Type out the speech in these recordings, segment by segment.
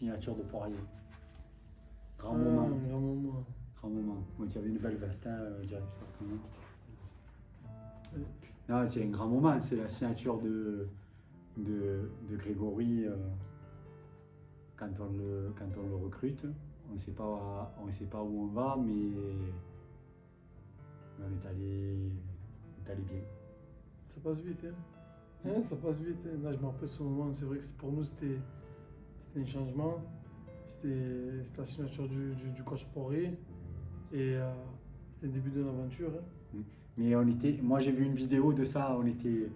signature de Poirier. Grand moment. Grand moment. Grand moment. Bon, tu avais une belle veste, hein, directeur. Oui. Non, c'est un grand moment, c'est la signature de Grégory quand on le recrute. On ne sait pas où on va, mais on est allé bien. Ça passe vite, hein. Ça passe vite. Là, je me rappelle ce moment. C'est vrai que pour nous, c'était un changement. C'était la signature du coach Poirier. Et c'était le début de l'aventure. Hein. Mais moi j'ai vu une vidéo de ça, on était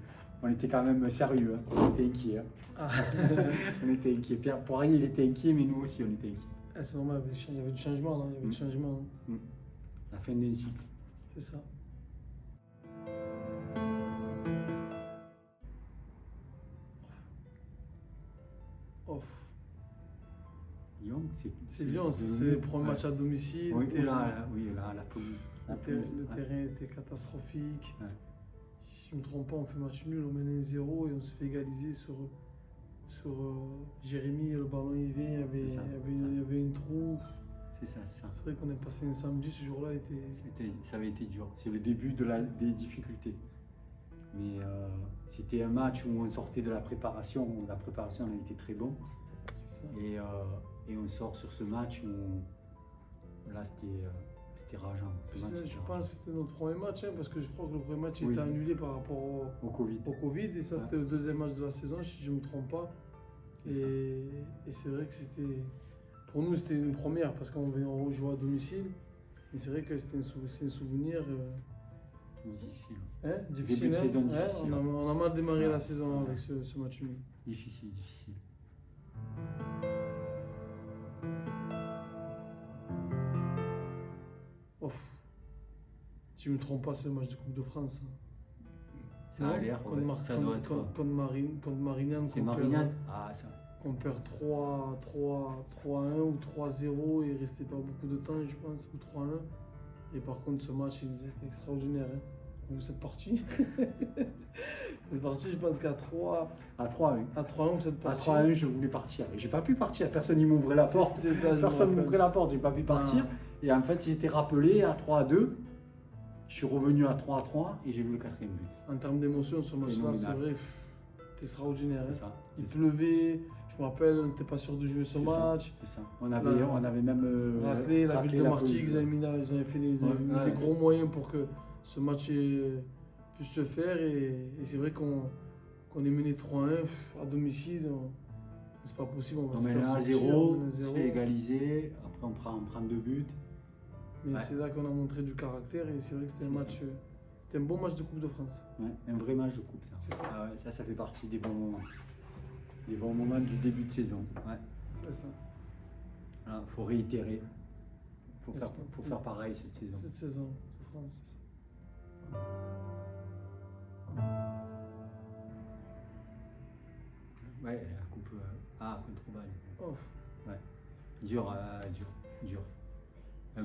quand même sérieux, hein. On était inquiets. Hein. Ah. On était inquiets. Pierre Poirier, il était inquiet, mais nous aussi on était inquiets. Ah, c'est normal, il y avait du changement là. Il y avait du changement. Hein. La fin d'un cycle. C'est ça. Oh. Lyon, c'est Lyon, c'est le premier match à domicile. Oui, la pelouse. Le terrain était catastrophique. Ouais. Si je ne me trompe pas, on fait match nul, on mène 1-0 et on se fait égaliser sur Jérémy. Le ballon il vient, il y avait une trou. C'est ça. C'est vrai qu'on est passé un samedi, ce jour-là ça avait été dur. C'est le début des difficultés. Mais c'était un match où on sortait de la préparation. La préparation a été très bonne. Et on sort sur ce match où là c'était rageant. Je pense que c'était notre premier match, hein, parce que je crois que le premier match était annulé par rapport au Covid. Et ça, c'était le deuxième match de la saison, si je ne me trompe pas. Et c'est vrai que pour nous, c'était une première, parce qu'on jouait à domicile. Mais c'est vrai que c'est un souvenir difficile. Difficile. Début de saison difficile. On a mal démarré la saison avec ce match nul. Difficile. Si je ne me trompe pas, c'est le match de Coupe de France. Ça a l'air, ça doit être. Contre Marignane. C'est Marignane. Ah, ça. On perd 3-1 ou 3-0, il ne restait pas beaucoup de temps, je pense, ou 3-1. Et par contre, ce match, il était extraordinaire. Hein. Vous êtes parti. Vous êtes parti, je pense qu'à 3. À 3-1. À 3-1, vous êtes parti. À 3-1, je voulais partir. Et j'ai pas pu partir. Personne ne m'ouvrait la porte. C'est ça, personne ne m'ouvrait la porte. J'ai pas pu partir. Et en fait, j'ai été rappelé à 3-2. Je suis revenu à 3-3 et j'ai vu le quatrième but. En termes d'émotion, ce match-là, c'est vrai, c'était extraordinaire. C'est ça. Il pleuvait. Je me rappelle, on n'était pas sûr de jouer ce match. C'est ça. On avait même raclé la ville de Martigues. Ils avaient fait des gros moyens pour que ce match puisse se faire. Et c'est vrai qu'on est mené 3-1 à domicile. C'est pas possible. On mène 1-0, on se fait égaliser. Après, on prend 2 buts. Mais c'est là qu'on a montré du caractère. Et c'est vrai que c'était un match. C'était un bon match de Coupe de France. Ouais, un vrai match de Coupe, ça. C'est ça. Ah ouais, ça fait partie des bons moments. Les bons moments du début de saison. Ouais. C'est ça. Voilà, faut réitérer. Faut faire pareil cette saison. Cette saison, de France, c'est ça. Ouais, la coupe. Contre Bâle. Oh. Ouais. Dur. Un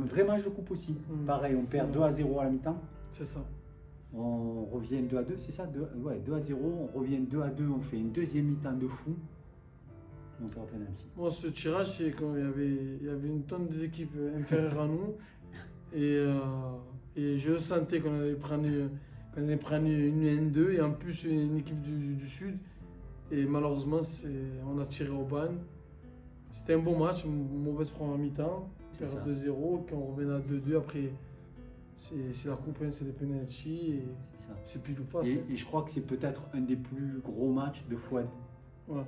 vrai match de coupe aussi. Pareil, on perd 2-0 à la mi-temps. C'est ça. On revient 2-2, c'est ça 2-0, on revient 2-2, on fait une deuxième mi-temps de fou. On perd penalty. Bon, ce tirage, c'est quand il y avait une tonne des équipes inférieures à nous. Et je sentais qu'on allait prendre une N2 et en plus une équipe du Sud. Et malheureusement, on a tiré au ban. C'était un bon match, une mauvaise première mi-temps. On perd 2-0, puis on revient à 2-2 après. C'est la coupe, c'est des penalty, c'est pile ou face. Et je crois que c'est peut-être un des plus gros matchs de Fouad. Ouais.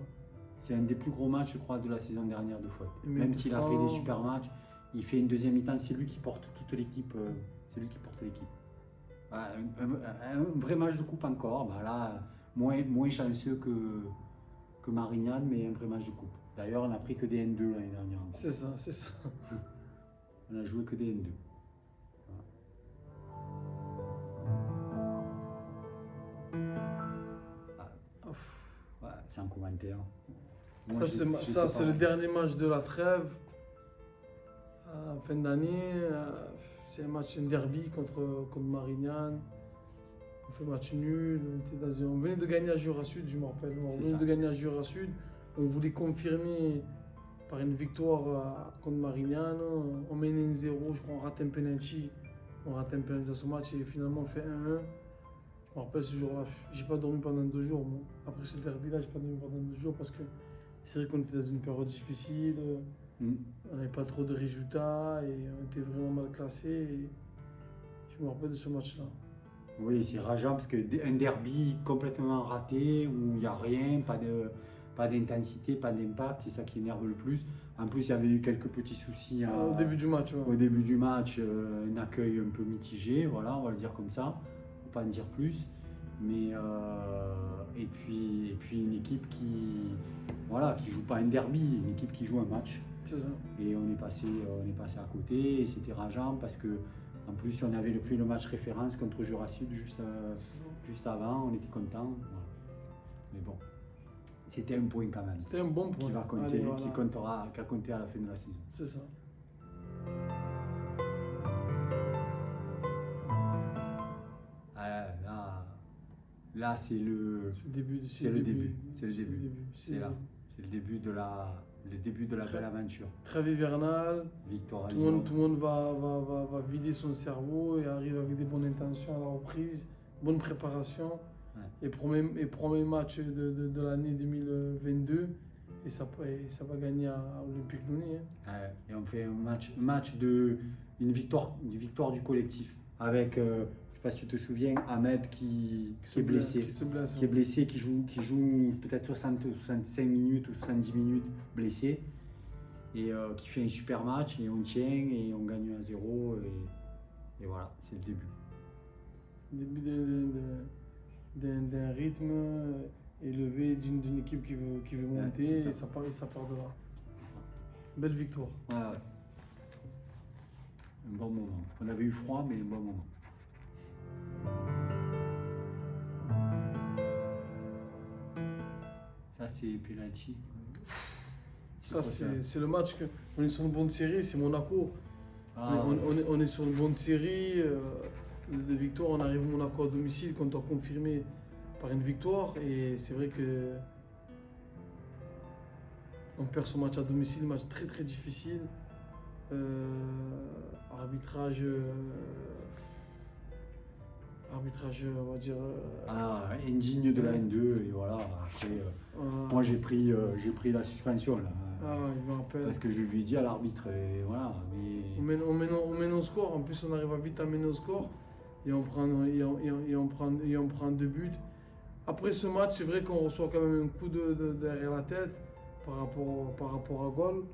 C'est un des plus gros matchs, je crois, de la saison dernière de Fouad. Même s'il a fait des super matchs, il fait une deuxième mi-temps, c'est lui qui porte toute l'équipe. C'est lui qui porte l'équipe. Un vrai match de coupe encore. Bah là, moins chanceux que Marignane, mais un vrai match de coupe. D'ailleurs, on n'a pris que des N2 l'année dernière. C'est ça. On a joué que des N2. C'est un commentaire. Moi, ça, c'est le dernier match de la trêve. En fin d'année, c'est un derby contre Marignane. On fait match nul. On venait de gagner à Jura Sud, je me rappelle. On venait de gagner à Jura Sud. on voulait confirmer par une victoire contre Marignano. On mène 1-0, je crois, on rate un penalty. On rate un penalty dans ce match et finalement on fait 1-1. Je me rappelle ce jour-là, j'ai pas dormi pendant 2 jours. Moi. Après ce derby-là, j'ai pas dormi pendant 2 jours parce que c'est vrai qu'on était dans une période difficile. On n'avait pas trop de résultats et on était vraiment mal classés. Et je me rappelle de ce match-là. Oui, c'est rageant parce qu'un derby complètement raté où il n'y a rien, pas d'intensité, pas d'impact, c'est ça qui énerve le plus. En plus, il y avait eu quelques petits soucis Au début du match. Ouais. Au début du match, un accueil un peu mitigé, voilà, on va le dire comme ça, faut pas en dire plus. Mais et puis une équipe qui joue pas un derby, une équipe qui joue un match. C'est ça. Et on est passé à côté et c'était rageant parce que en plus on avait fait le match référence contre Jura Sud juste avant, on était contents. Voilà. Mais bon, c'était un point quand même. C'était un bon point. Qui va compter, Allez, voilà. qui a compté à la fin de la saison. C'est ça. Là c'est le début. C'est le début. C'est là. C'est le début de la belle aventure. Trêve hivernale. Victoire à Tout le monde va vider son cerveau et arrive avec des bonnes intentions à la reprise, bonne préparation. Ouais. Et premier match de l'année 2022 et ça va gagner à Olympique Lyonnais. Hein. Ouais. Et on fait un match une victoire du collectif avec je sais pas si tu te souviens, Ahmed qui est blessé, qui joue peut-être 65 minutes ou 70 minutes blessé et qui fait un super match et on tient et on gagne 1-0 et voilà, c'est le début. C'est le début d'un rythme élevé d'une équipe qui veut monter et ça part de là. Belle victoire. Ouais. Un bon moment. On avait eu froid mais un bon moment. Ça c'est penalty. Ça c'est le match que on est sur une bonne série, c'est Monaco. On est sur une bonne série de victoires. On arrive à Monaco à domicile qu'on doit confirmer par une victoire et c'est vrai que on perd ce match à domicile, match très très difficile. Arbitrage, on va dire. Indigne de la N2 et voilà. Après, moi j'ai pris la suspension là. Je me rappelle. Parce que je lui ai dit à l'arbitre et voilà. Mais... On mène au score. En plus on arrive vite à mener au score et on prend 2 buts. Après ce match, c'est vrai qu'on reçoit quand même un coup derrière la tête par rapport à Gol.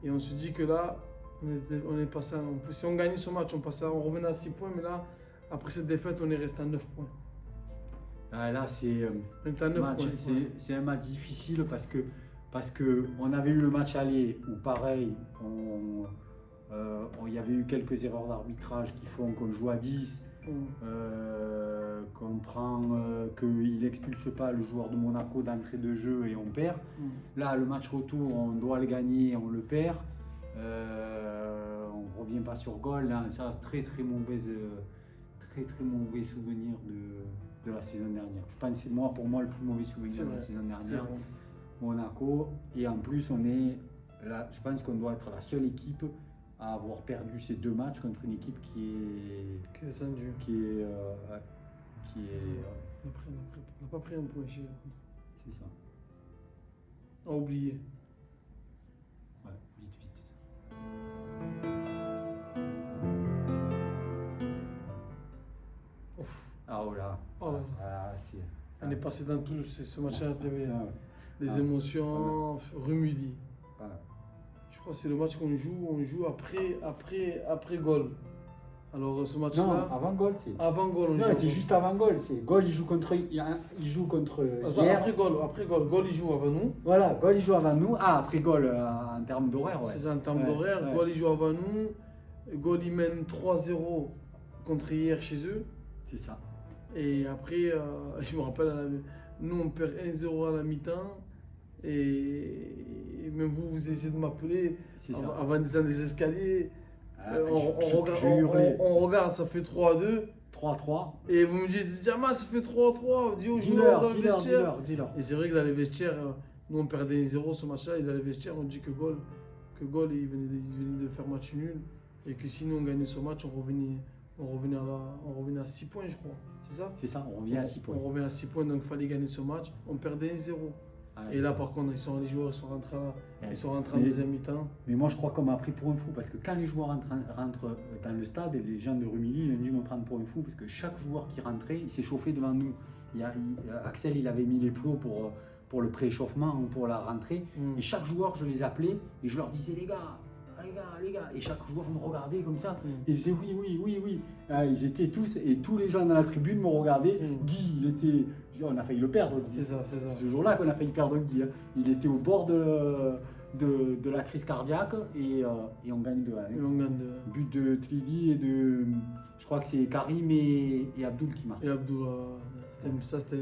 Et on se dit que là, on est passé. Si on gagnait ce match, on revenait à 6 points, mais là. Après cette défaite, on est resté à 9 points. Là, c'est un match difficile parce que on avait eu le match aller où pareil, il y avait eu quelques erreurs d'arbitrage qui font qu'on joue à 10, qu'on prend, qu'il n'expulse pas le joueur de Monaco d'entrée de jeu et on perd. Là, le match retour, on doit le gagner, on le perd. On ne revient pas sur goal. Là, ça, très mauvais souvenir de la saison dernière. Je pense que c'est pour moi le plus mauvais souvenir de la saison dernière. Monaco. Et en plus, on est là, je pense qu'on doit être la seule équipe à avoir perdu ces 2 matchs contre une équipe qui est descendue. On n'a pas pris un point chez. C'est ça. À oublier. Ouais, vite. On est passé dans tout ce match-là, il y avait des émotions, Rumudi. Je crois que c'est le match qu'on joue après goal. Alors ce match-là. Non, avant goal, c'est. Avant goal, on joue. Non, c'est juste avant goal. C'est goal, il joue contre hier. Après goal, goal il joue avant nous. Voilà, goal il joue avant nous. Après goal en termes d'horaire, ouais. C'est ça, en termes d'horaire. Ouais. Goal il joue avant nous. Goal il mène 3-0 contre hier chez eux. C'est ça. Et après, je me rappelle, nous on perd 1-0 à la mi-temps. Et même vous essayez de m'appeler avant de descendre des escaliers. On regarde, ça fait 3-2. 3-3. Et vous me dites, Diama, ça fait 3-3. Dis aux joueurs dans le vestiaire. Dis-leur. Et c'est vrai que dans les vestiaires, Nous, on perdait 1-0 ce match-là, et dans les vestiaires, on dit que Gol, il venait de faire match nul, et que si nous, on gagnait ce match, on revenait à 6 points, je crois. C'est ça? C'est ça, on revient à 6 points. On revient à 6 points, donc il fallait gagner ce match. On perdait 1-0. Et là, par contre, les joueurs ils sont rentrés en deuxième mi-temps. Mais moi, je crois qu'on m'a pris pour un fou, parce que quand les joueurs rentrent dans le stade, les gens de Rumilly, ils ont dû me prendre pour un fou, parce que chaque joueur qui rentrait, il s'est chauffé devant nous. Axel, il avait mis les plots pour le prééchauffement ou pour la rentrée. Et chaque joueur, je les appelais et je leur disais, les gars. Et chaque joueur me regardait comme ça. Et ils disaient oui. Ils étaient tous, et tous les gens dans la tribune me regardaient. Guy, on a failli le perdre. Guy. C'est ça. Ce jour-là qu'on a failli perdre Guy. Hein. Il était au bord de la crise cardiaque et on gagne 2-1. But de Tlili et de. Je crois que c'est Karim et Abdoul qui marquent. Et Abdoul, c'était.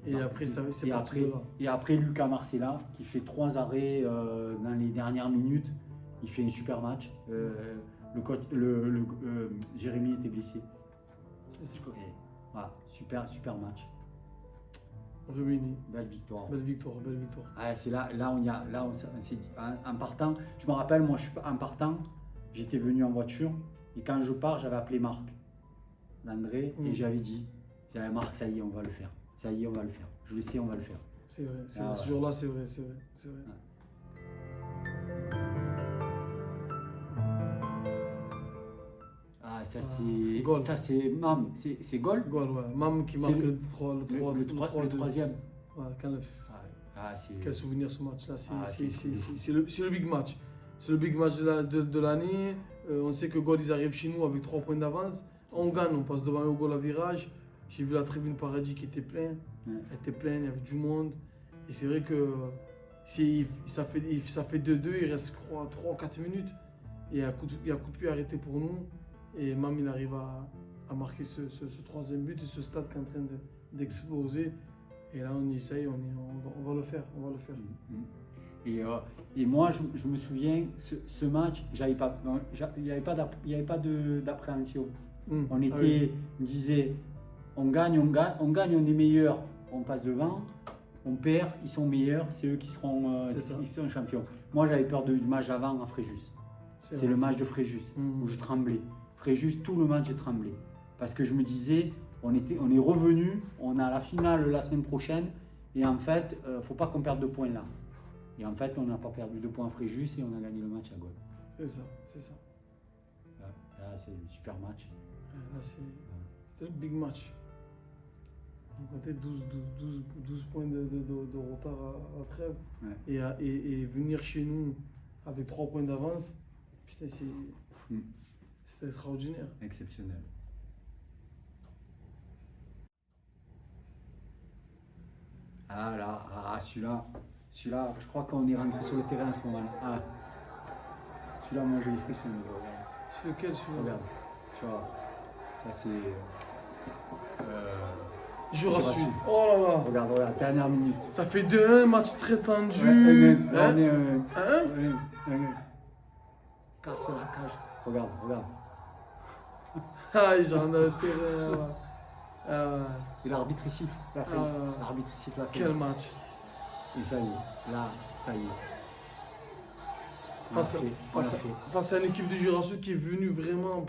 Et après, c'est parti de là. Et après, Lucas Marcella qui fait 3 arrêts dans les dernières minutes. Il fait un super match. Jérémy était blessé. Voilà, super match. Rumilly. Belle victoire. Ah, c'est là on s'est dit, en partant, je me rappelle, moi, en partant, j'étais venu en voiture et quand je pars, j'avais appelé Marc, Landré, et j'avais dit, Marc, ça y est, on va le faire. Je le sais, on va le faire. C'est vrai. Ce jour-là, c'est vrai. Ouais. Ça c'est Mam, c'est Gol. Gol, ouais. Mam qui marque le troisième. Ouais, quel souvenir ce match-là. C'est le big match. C'est le big match de l'année. On sait que Gol, ils arrivent chez nous avec 3 points d'avance. On gagne, on passe devant au goal à virage. J'ai vu la tribune Paradis qui était pleine. Elle était pleine, il y avait du monde. Et c'est vrai que ça fait 2-2, il reste 3-4 minutes. Et il y a un coup de pied arrêté pour nous. Et Mam, il arrive à marquer ce troisième but et ce stade qui est en train d'exploser. Et là, on essaye, on va le faire. Et moi, je me souviens, ce match, il n'y avait pas d'appréhension. On disait, on gagne, on est meilleur, on passe devant. On perd, ils sont meilleurs, c'est eux qui seront champions. Moi, j'avais peur du match avant à Fréjus. C'est le match de Fréjus où je tremblais. Fréjus, tout le match, j'ai tremblé. Parce que je me disais, on est revenu, on a la finale la semaine prochaine, et en fait, il ne faut pas qu'on perde 2 points là. Et en fait, on n'a pas perdu 2 points à Fréjus et on a gagné le match à Gol. C'est ça. Là, c'est un super match. Là, c'était le big match. On comptait 12 points de retard à la trêve. Ouais. Et venir chez nous avec 3 points d'avance, putain, c'était extraordinaire. Exceptionnel. Celui-là, je crois qu'on est rentré sur le terrain à ce moment-là. Celui-là, moi j'ai les frissons. C'est lequel celui-là? Regarde, tu vois, ça c'est. Jura Sud. Oh là là. Regarde, dernière minute. Ça fait 2-1, match très tendu. On est 1-1. Casse la cage. Regarde. J'en ai le terrain. Et l'arbitre ici l'a fait. Quel match. Et ça y est, là, ça y est. Face à une équipe de Jura Sud qui est venue vraiment.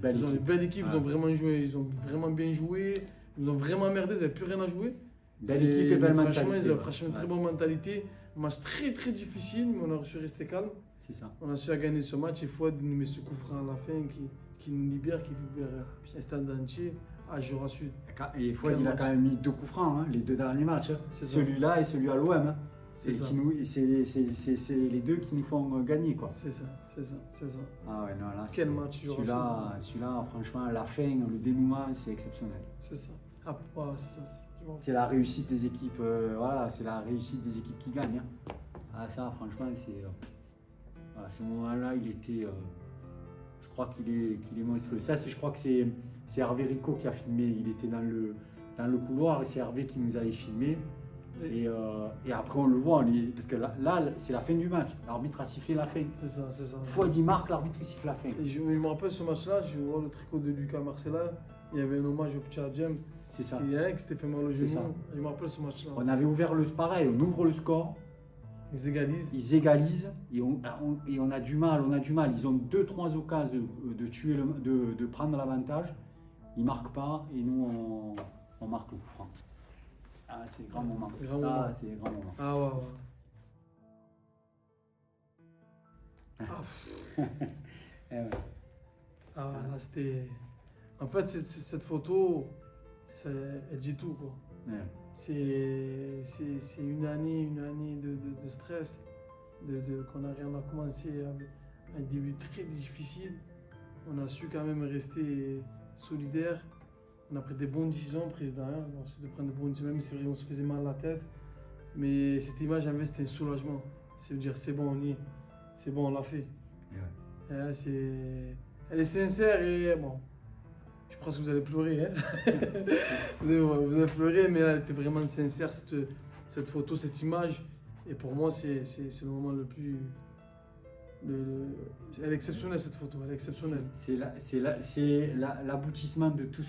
Belle ils ont équipe. Une belle équipe, ils ont vraiment joué, ils ont vraiment bien joué, ils ont vraiment merdé, ils n'avaient plus rien à jouer. Belle équipe et belle mentalité. Ils ont franchement une très bonne mentalité. Un match très très difficile, mais on a su rester calme. C'est ça. On a su gagner ce match et Fouad nous met ce coup franc à la fin qui nous libère, un stade entier à Jura Sud. Et Fouad, il a quand même mis 2 coups francs, les 2 derniers matchs. Celui-là et celui à l'OM. C'est les 2 qui nous font gagner, quoi. C'est ça. Ah ouais, non, là, quel match celui-là, franchement, la fin, le dénouement, c'est exceptionnel. C'est ça. C'est la réussite des équipes, c'est la réussite des équipes qui gagnent. Ça, franchement, c'est. À ce moment-là, il était. Je crois qu'il est monstrueux. Ça, je crois que c'est Hervé Rico qui a filmé. Il était dans le couloir et c'est Hervé qui nous avait filmé. Et après, on le voit, parce que là c'est la fin du match. L'arbitre a sifflé la fin. C'est ça. Fouad il marque, l'arbitre il siffle la fin. Et je me rappelle ce match-là, je vois le tricot de Lucas Marcella. Il y avait un hommage au petit Adjem. C'est ça. Qui s'était fait mal au C'est genou. ça. Je me rappelle ce match-là. On avait ouvert le pareil, on ouvre le score, Ils égalisent. ils égalisent et on a du mal. Ils ont 2-3 occasions de tuer de prendre l'avantage. Ils marquent pas et nous on marque le coup franc. Ah, c'est grand moment. Grand Ça, moment. c'est grand moment. Ah ouais, ouais. Ah, Eh ouais. ah, là, c'était. En fait, cette photo, elle dit tout, quoi. Ouais. C'est une année de stress, on a commencé avec un début très difficile. On a su quand même rester solidaire. On a pris des bonnes décisions, président. On a su de prendre des bonnes décisions, même si on se faisait mal à la tête. Mais cette image, en fait, c'était un soulagement. C'est dire, c'est bon, on y est. C'est bon, on l'a fait. Ouais. Elle est sincère et bon. Je pense que vous allez pleurer. Hein. vous allez pleurer, mais elle était vraiment sincère, cette photo, cette image. Et pour moi, c'est le moment le plus. Elle est exceptionnelle, cette photo. Elle est exceptionnelle. C'est l'aboutissement de tout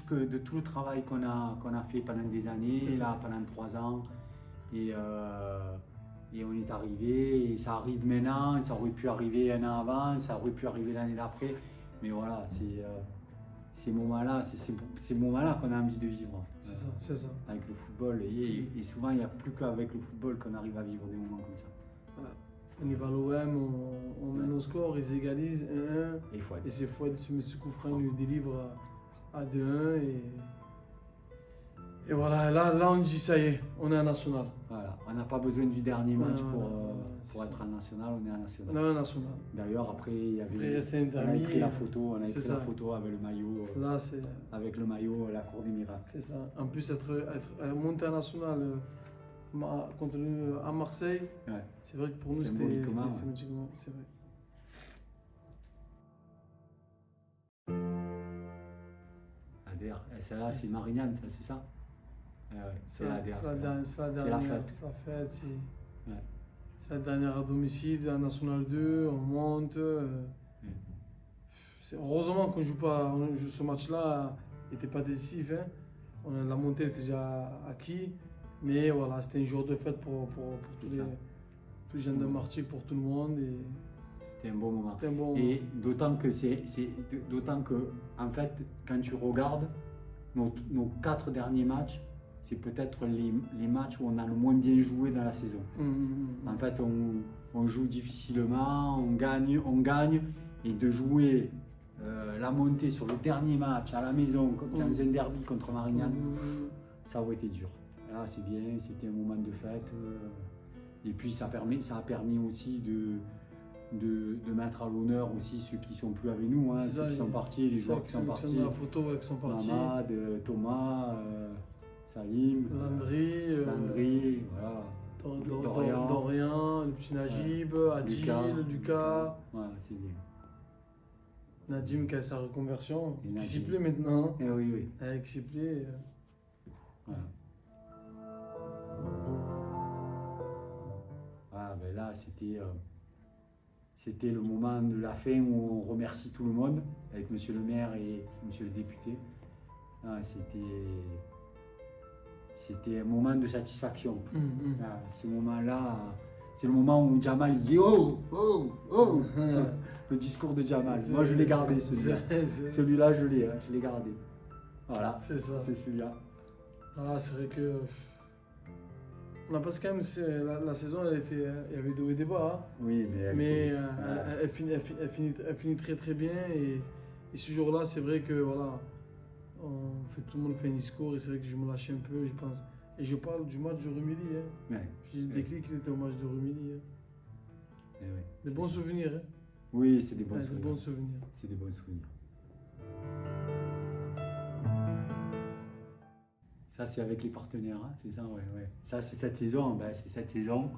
le travail qu'on a fait pendant des années, là, pendant 3 ans. Et on est arrivé, et ça arrive maintenant, ça aurait pu arriver un an avant, ça aurait pu arriver l'année d'après. Mais voilà, ces moments-là, c'est ces moments-là qu'on a envie de vivre. C'est ça. Avec le football. Et souvent, il n'y a plus qu'avec le football qu'on arrive à vivre des moments comme ça. Voilà. On y va à l'OM, on mène au score, ils égalisent 1-1. Et il faut être. Et c'est Fouad, ce coup franc, il nous délivre à 2-1. Et voilà, là on dit ça y est, on est en national. Voilà, on n'a pas besoin du dernier match pour c'est être en national, on est en national. On est en national. D'ailleurs, après, il y Après, avait. rester On avait interdit. pris la photo, C'est ça. avec le maillot. Là, c'est Avec le maillot, la cour des miracles. ça. En plus, être monté en national à Marseille, Ouais. c'est vrai que pour nous, Symboliquement, ouais. symboliquement, c'est vrai. ADR. Et celle-là, c'est Marignane, ça, c'est ça? Ouais, c'est l'ADR. C'est la la dernière. fête. C'est la fête. Ouais. C'est la dernière à domicile, en National 2, on monte. Heureusement qu'on joue pas, ce match-là n'était pas décisif. Hein. La montée était déjà acquis. Mais voilà, c'était un jour de fête pour tous les gens de Martigues, pour tout le monde. Et C'était un bon moment. c'était un bon Et d'autant que, en fait, quand tu regardes nos 4 derniers matchs, c'est peut-être les matchs où on a le moins bien joué dans la saison. En fait, on joue difficilement, on gagne, et de jouer la montée sur le dernier match à la maison, dans un derby contre Marignane, ça aurait été dur. Là, c'est bien, c'était un moment de fête. Et puis, ça a permis aussi de mettre à l'honneur aussi ceux qui sont plus avec nous, hein, ceux qui sont partis, les joueurs qui sont partis. La photo avec sont partis. Mamad, Thomas, Salim, Landry, voilà. Dorian, le petit Najib, Adil, Lucas. Voilà, c'est bien. Nadim qui a sa reconversion, Et qui Nadim. s'y plaît maintenant. Eh oui. Avec s'y plaît. Voilà. Ah, ben là, c'était le moment de la fin où on remercie tout le monde, avec monsieur le maire et monsieur le député. Ah, c'était un moment de satisfaction. Ah, ce moment-là, c'est le moment où Jamal il dit oh, oh, oh. Le discours de Jamal. Moi, je l'ai gardé, celui-là. Celui-là, je l'ai gardé. Voilà, C'est ça. c'est celui-là. Ah, c'est vrai que. On a parce que quand même, la saison, il y avait des hauts et des bas. Hein. Oui, Mais voilà. elle finit très très bien. Et ce jour-là, c'est vrai que voilà, tout le monde fait un discours et c'est vrai que je me lâchais un peu, je pense. Et je parle du match de Rumilly. Hein. Ouais. J'ai dit le déclic, il était au match de Rumilly. Hein. Eh ouais, Des c'est bons ça. souvenirs. Hein. Oui, c'est des bons Ouais, des souvenirs. bons souvenirs. C'est des bons souvenirs. Ça, c'est avec les partenaires, hein, c'est ça, ouais. Ça, c'est cette saison. Ben, c'est cette saison.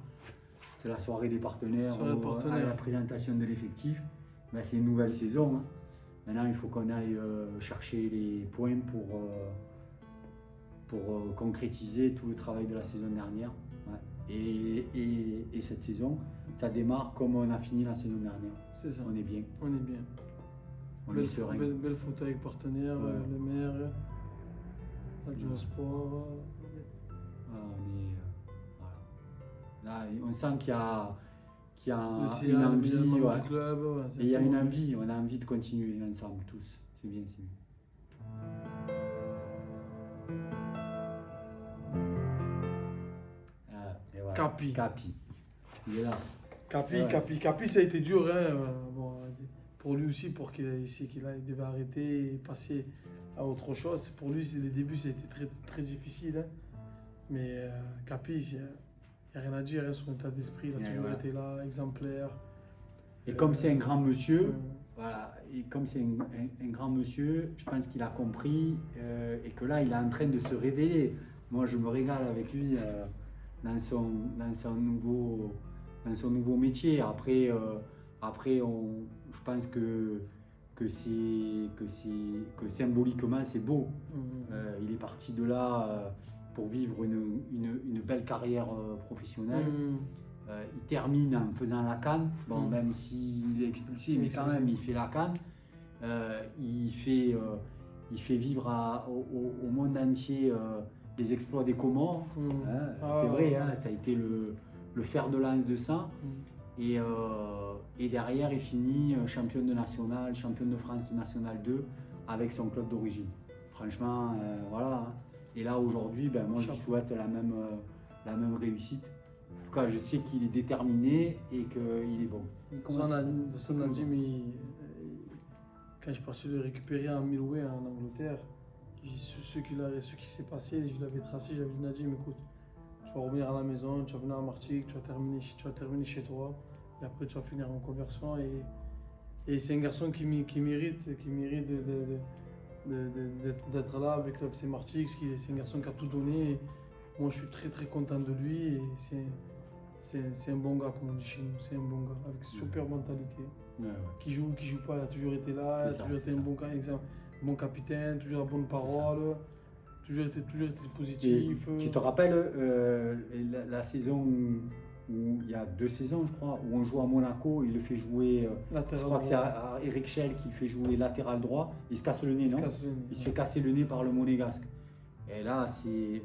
C'est la soirée des partenaires, Soirée des partenaires. à la présentation de l'effectif. Ben, c'est une nouvelle saison. Hein. Maintenant, il faut qu'on aille chercher les points pour concrétiser tout le travail de la saison dernière. Ouais. Et cette saison, ça démarre comme on a fini la saison dernière. C'est ça. On est bien, On est bien. on est serein. Belle photo avec partenaire, Ouais. le maire. Adjoint sport. Voilà. Là, on sent qu'il y a Le CA, une envie. évidemment, Ouais. du club. Ouais, Et il y a une exactement. envie, on a envie de continuer ensemble tous. C'est bien, c'est bien. Et voilà. Capi. Capi. Il est là. Capi, ça a été dur. Hein. Bon, pour lui aussi, pour qu'il il devait arrêter et passer à autre chose. Pour lui, les débuts, ça a été très, très difficile. Hein. Mais Capi, il n'y a rien à dire. Hein. Son état d'esprit, il a toujours été là, exemplaire. Et comme c'est un grand monsieur, euh, voilà, et comme c'est un grand monsieur, je pense qu'il a compris et que là, il est en train de se révéler. Moi, je me régale avec lui dans son nouveau métier. Après, je pense que symboliquement, c'est beau. Il est parti de là pour vivre une belle carrière professionnelle. Il termine en faisant la CAN, bon, même s'il est expulsé, mais quand même il fait la CAN. Il fait vivre au monde entier les exploits des Comores. C'est vrai, hein, ça a été le fer de lance de ça. Et derrière, il finit champion de national, champion de France de national 2 avec son club d'origine. Franchement, voilà. Et là, aujourd'hui, ben, moi, je lui souhaite la même réussite. En tout cas, je sais qu'il est déterminé et qu'il est bon. Son Nadim, quand je suis parti le récupérer à Milway en Angleterre, ce qui s'est passé, je l'avais tracé, j'avais dit Nadim, écoute, tu vas revenir à la maison, tu vas venir à Martigues, tu vas terminer chez toi, et après tu vas finir en conversion. Et c'est un garçon qui mérite d'être là avec le FC Martigues, c'est un garçon qui a tout donné. Et moi, je suis très très content de lui et c'est un bon gars, comme on dit chez nous. C'est un bon gars avec une super mentalité. Qui joue pas, il a toujours été là, il a toujours été un bon capitaine, toujours la bonne parole, toujours été positif. Tu te rappelles la saison où il y a 2 saisons, je crois, où on joue à Monaco, il le fait jouer. Je crois que c'est à Eric Schell qui le fait jouer latéral droit. Il se casse le nez, non? Il se fait casser le nez par le Monégasque. Et là, c'est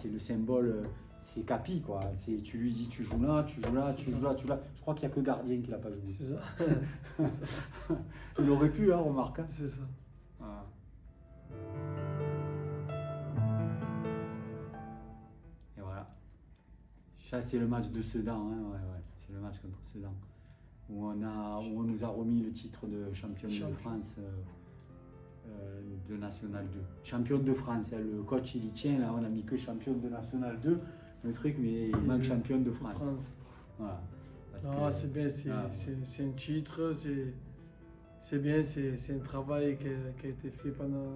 le symbole, c'est Capi, quoi. Tu lui dis, tu joues là, tu joues là, tu joues là, tu joues là. Je crois qu'il n'y a que Gardien qui l'a pas joué. C'est ça. C'est ça. Il aurait pu, hein, remarque. Hein. C'est ça. Voilà. Et voilà. Ça, c'est le match de Sedan. Hein. Ouais. C'est le match contre Sedan. Où on nous a remis le titre de champion de France. De National 2. Championne de France, hein, le coach il y tient, là on a mis que championne de National 2, le truc, mais il manque championne de France. Voilà. C'est bien, c'est un titre, c'est bien, c'est un travail qui a été fait pendant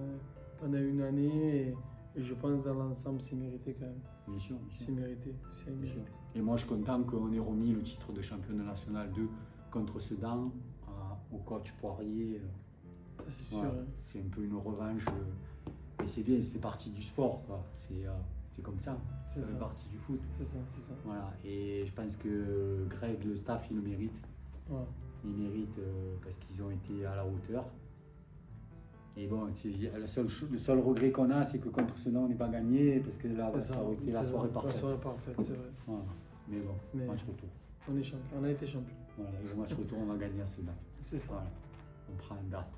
une année et je pense dans l'ensemble c'est mérité quand même. Bien sûr. C'est mérité. Et moi je suis content qu'on ait remis le titre de champion de National 2 contre Sedan au coach Poirier. C'est sûr. Voilà. C'est un peu une revanche. Et c'est bien, ça fait partie du sport. C'est comme ça. Ça fait partie du foot. C'est ça. Voilà. Et je pense que Greg, le staff, il le mérite. Ouais. Il mérite parce qu'ils ont été à la hauteur. Et bon, le seul regret qu'on a, c'est que contre Sedan, on n'est pas gagné parce que là, ça aurait été la soirée parfaite. La soirée parfaite, c'est vrai. Voilà. Mais bon, match retour. On est champion, on a été champion. Voilà, et le match retour, on va gagner à Sedan. C'est ça. Voilà. On prend une date.